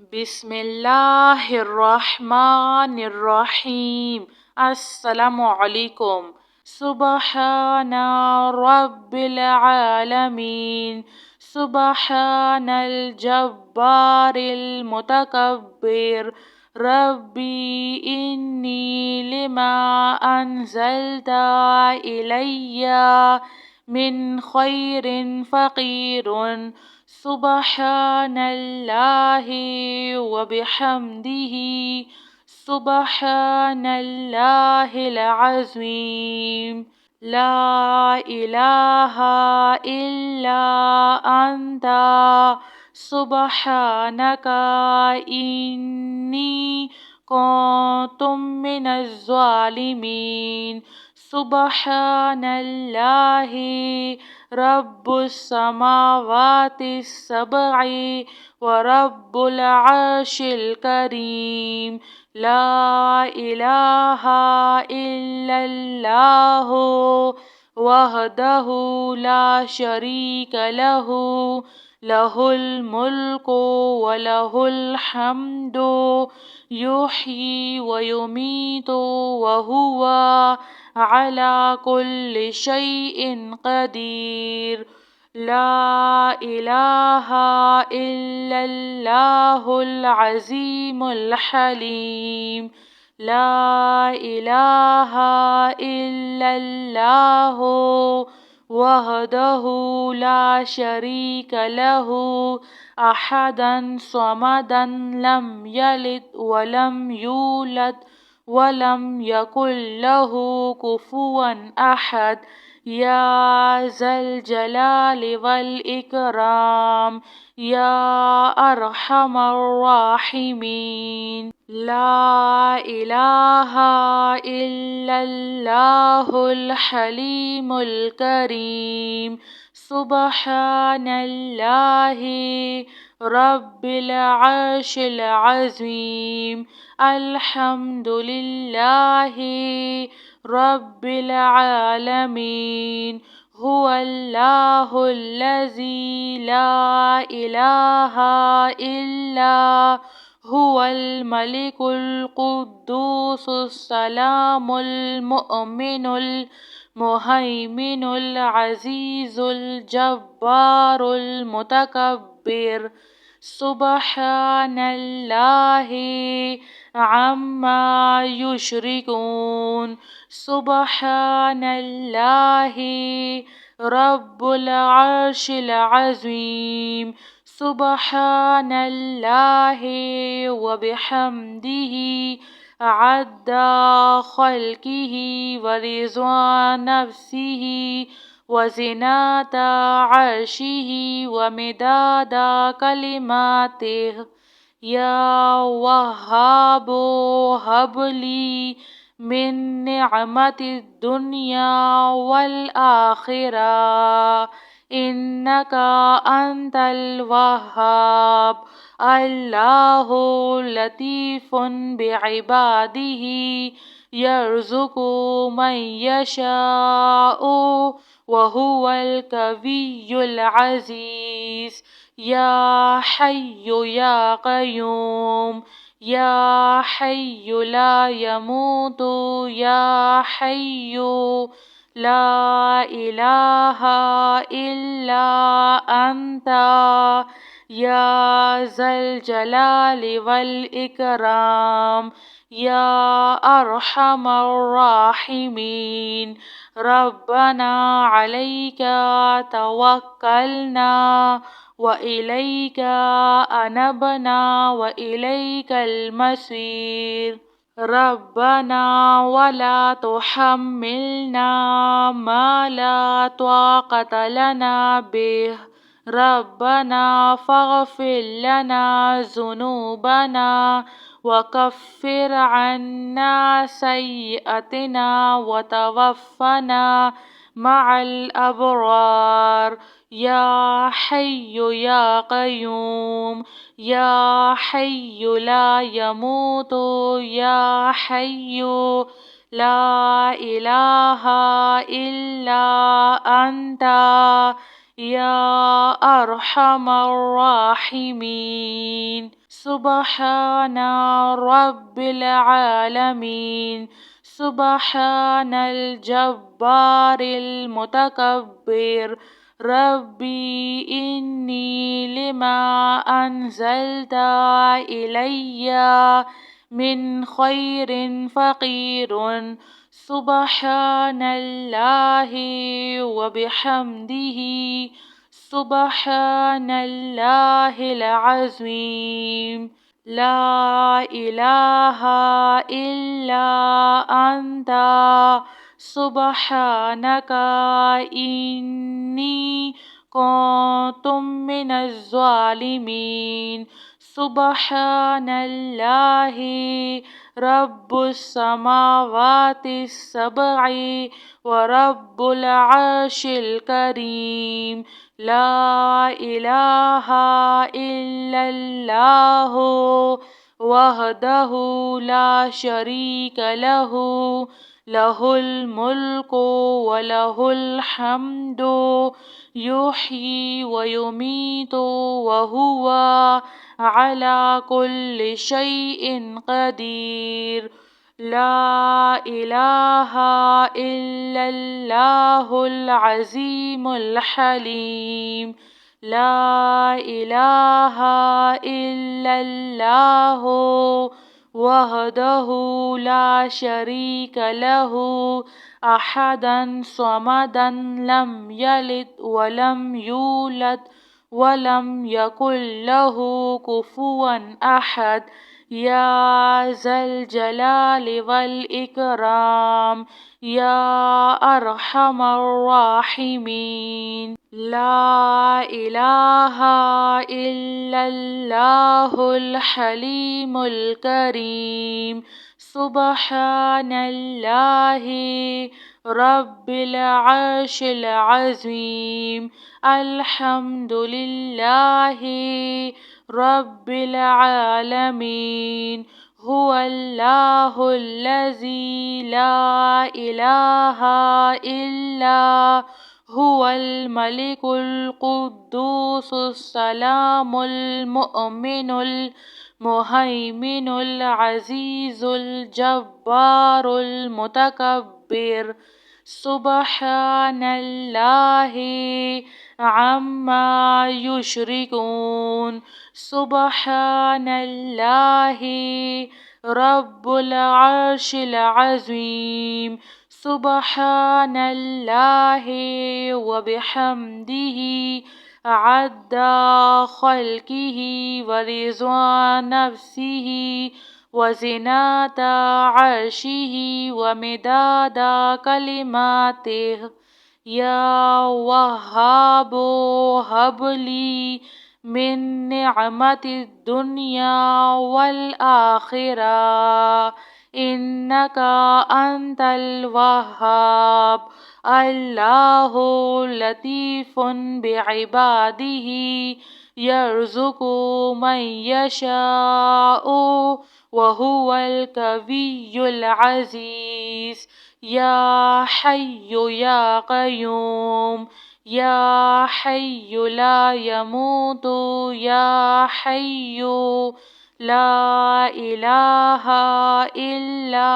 بسم اللہ الرحمن الرحیم۔ السلام علیکم۔ سبحان رب العالمین، سبحان الجبار المتکبر، ربی انی لما انزلت الی من خیر فقیر، سبحان اللہ وبحمدہ، سبحان اللہ العظیم، لا الہ الا انت سبحانک انی کنت من الظالمین، سبحان اللہ رب السماوات السبع ورب العرش الکریم، لا الہ الا اللہ وحدہ لا شریک لہ، لہ الملک ولہ الحمد یحیی ویمیت وہو علی کل شیء قدیر، لا الہ الا اللہ العظیم الحلیم، لا الہ الا اللہ وحدہ لا شریک لہ، احدا صمدا لم یلد ولم یولد ولم یکن لہ کفوا احد، یا ذا الجلال والاکرام، یا ارحم الراحمین، لا الہ الا اللہ الحلیم الکریم، سبحان اللہ رب العرش العظیم، الحمد للہ رب العالمین، هو اللہ الذی لا الہ الا هو الملک القدوس السلام المؤمن المہیمن العزیز الجبار المتکبر، سبحان اللہ عما یشرکون، سبحان اللہ رب العرش العظیم، سبحان اللہ وبحمدہ عدد خلقہ ورضا نفسہ وزنة عرشہ ومداد کلماتہ، یا وہاب ہب لی من نعمت الدنیا والآخرہ انک انت الوہاب، اللہ لطیف بعبادہ یرزق من یشاء وہو القوی العزیز، یا حی یا قیوم، یا حی لا یموت، یا حی لا الہ الا انت، یا ذا الجلال والاکرام، یا ارحم الراحمین، ربنا علیک توکلنا وإلیک انبنا وإلیک المصیر، ربنا ولا تحملنا ما لا طاقة لنا به، ربنا فاغفر لنا ذنوبنا وكفر عنا سيئاتنا وتوفنا مع الأبرار، یا حی یا قیوم، یا حی لا یموت، یا حی لا الہ الا انت، يا أرحم الراحمين. سبحان رب العالمين. سبحان الجبار المتكبر. ربي إني لما أنزلت إلي من خير فقير. سبحان الله وبحمده. سبحان الله العظيم. لا إله إلا أنت سبحانك إني كنت من الظالمين. سبحان الله رب السماوات السبع ورب العرش الكريم. لا إله إلا الله وحده لا شريك له. له الملك وله الحمد يحيي ويميت وهو على كل شيء قدير. لا إله إلا الله العظيم الحليم. لا إله إلا الله وحده لا شريك له أحدا صمدا لم يلد ولم يولد ولم يكن له كفوا أحد. يا ذا الجلال والإكرام يا أرحم الراحمين. لا إله إلا الله الحليم الكريم. سبحان الله رب العرش العظيم. الحمد لله رب العالمين. هو الله الذي لا إله إلا هو الملك القدوس السلام المؤمن المهيمن العزيز الجبار المتكبر. سبحان الله عما يشركون. سبحان الله رب العرش العظيم. سبحان الله وبحمده عد خلقه ورضا نفسه وزنة عرشه ومداد كلماته. يا وهاب هب لي من نعمة الدنيا والآخرة إنك أنت الوهاب. الله لطيف بعباده يرزق من يشاء وهو القوي العزيز. يا حي يا قيوم يا حي لا يموت يا حي لا إله إلا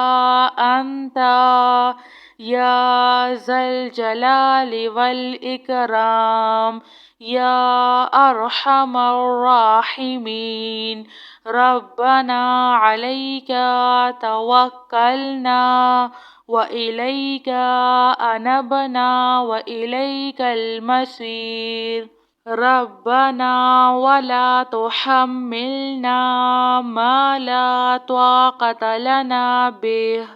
أنت يا ذا الجلال والإكرام يا أرحم الراحمين. ربنا عليك توكلنا وإليك أنبنا وإليك المصير. ربنا ولا تحملنا ما لا طاقة لنا به.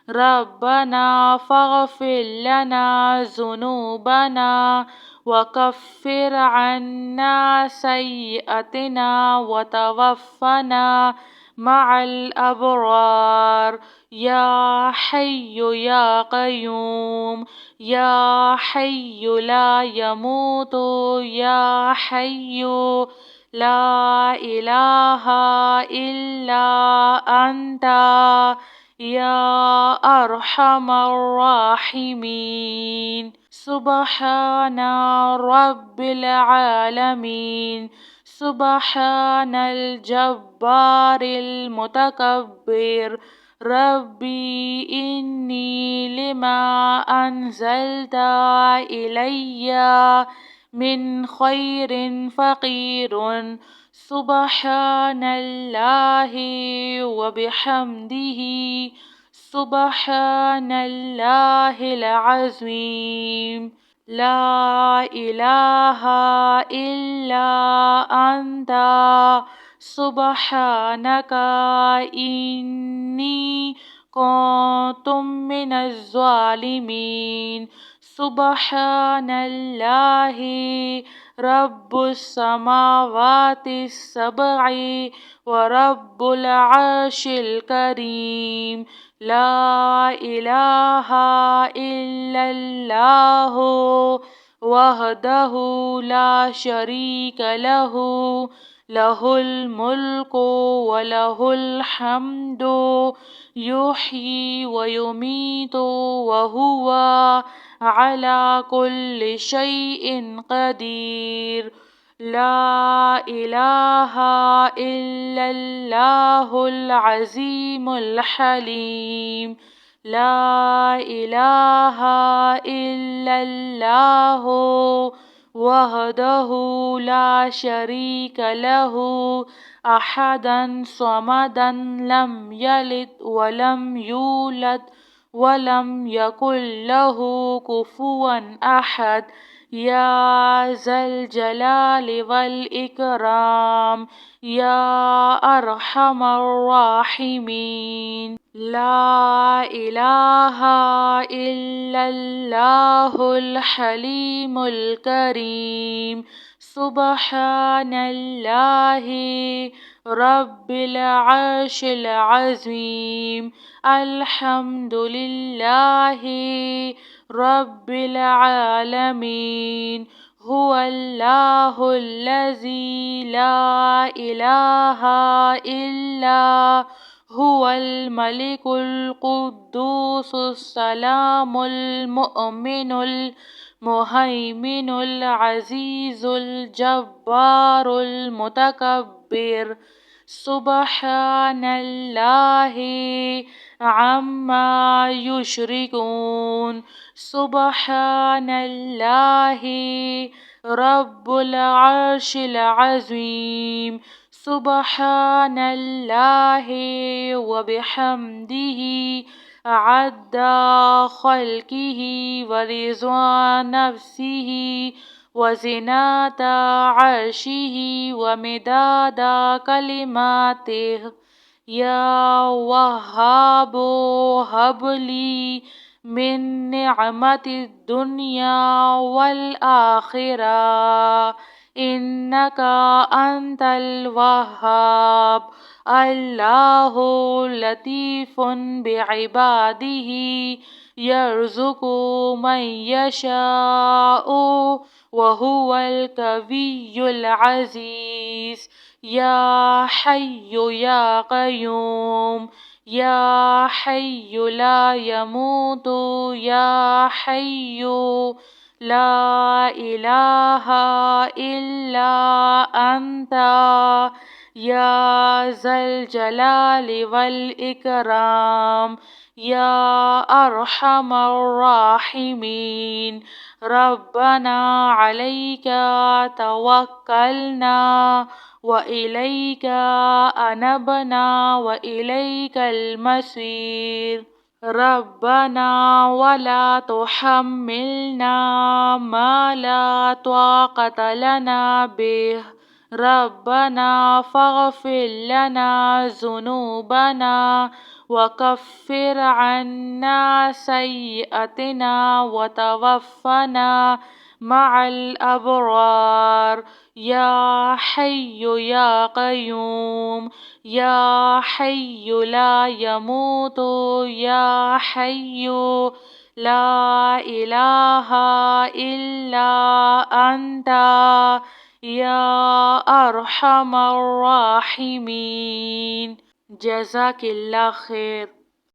ربنا فاغفر لنا ذنوبنا وكفر عنا سيئاتنا وتوفنا مع الأبرار. يا حي يا قيوم يا حي لا يموت يا حي لا إله إلا أنت يا أرحم الراحمين. سبحان رب العالمين. سبحان الجبار المتكبر. ربي إني لما أنزلت إلي من خير فقير. سبحان الله وبحمده. سبحان الله العظيم. لا إله إلا أنت سبحانك إني كنت من الظالمين. سبحان الله رب السماوات السبع ورب العرش الكريم. لا إله إلا الله وحده لا شريك له. له الملك وله الحمد يحيي ويميت وهو على كل شيء قدير. لا إله إلا الله العظيم الحليم. لا إله إلا الله وحده لا شريك له أحدا صمدا لم يلد ولم يولد ولم يكن له كفوا أحد. يا ذا الجلال والإكرام يا أرحم الراحمين. لا إله إلا الله الحليم الكريم. سبحان الله رب العرش العظيم. الحمد لله رب العالمين. هو الله الذي لا إله إلا هو الملك القدوس السلام المؤمن المهيمن العزيز الجبار المتكبر. سبحان الله عما يشركون. سبحان الله رب العرش العظيم. سبحان الله وبحمده عد خلقه ورضا نفسه وزنة عرشه ومداد كلماته. يا وهاب هب لي من نعمة الدنيا والآخرة إنك أنت الوهاب. الله لطيف بعباده يرزق من يشاء وهو القوي العزيز. يا حي يا قيوم يا حي لا يموت يا حي لا إله إلا أنت يا ذا الجلال والإكرام يا أرحم الراحمين. ربنا عليك توكلنا وإليك أنبنا وإليك المصير. ربنا ولا تحملنا ما لا طاقة لنا به. ربنا فاغفر لنا ذنوبنا وكفر عنا سيئاتنا وتوفنا مع الأبرار. يا حي يا قيوم يا حي لا يموت يا حي لا إله إلا أنت يا أرحم الراحمين. جزاك الله خير.